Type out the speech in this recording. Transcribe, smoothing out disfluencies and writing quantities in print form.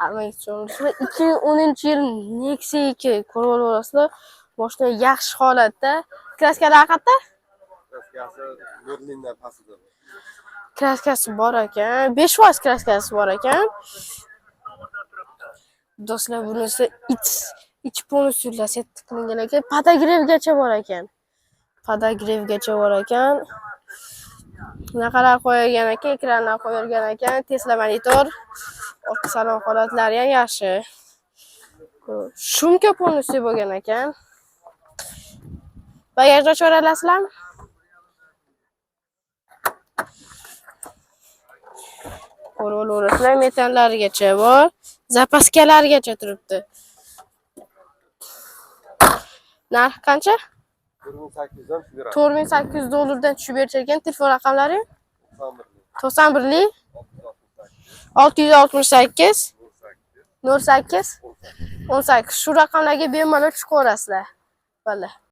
Hammaga tushunishlar. 2010-yil Nexia 2 ko'rib olasizlar. Mashina yaxshi holatda. Kraskalar qayerda? Kraskasi Berlindan pastida. Kraskasi bor ekan. 5% kraskasi bor ekan. Do'stlar, bunisi ich polностью lasetta qilingan ekan. Podogrevgacha bor ekan. Podogrevgacha bor ekan. Naqalar qo'yilgan ekan, ekranlar qo'yilgan ekan, Tesla monitor. Orqa salon holatlari ham yaxshi. Shumka polностью bo'lgan ekan. Bagajni ochib olasizlarmi? Ko'raverasizlar, metanlarigacha bor. Zapaskalarigacha turibdi. Narx qancha? 4800 dan tushib beradi. $4800 tushib bergan. Telefon raqamlari 91 668 08 18. Shu raqamlarga bemalol chiqaverasizlar. Valla.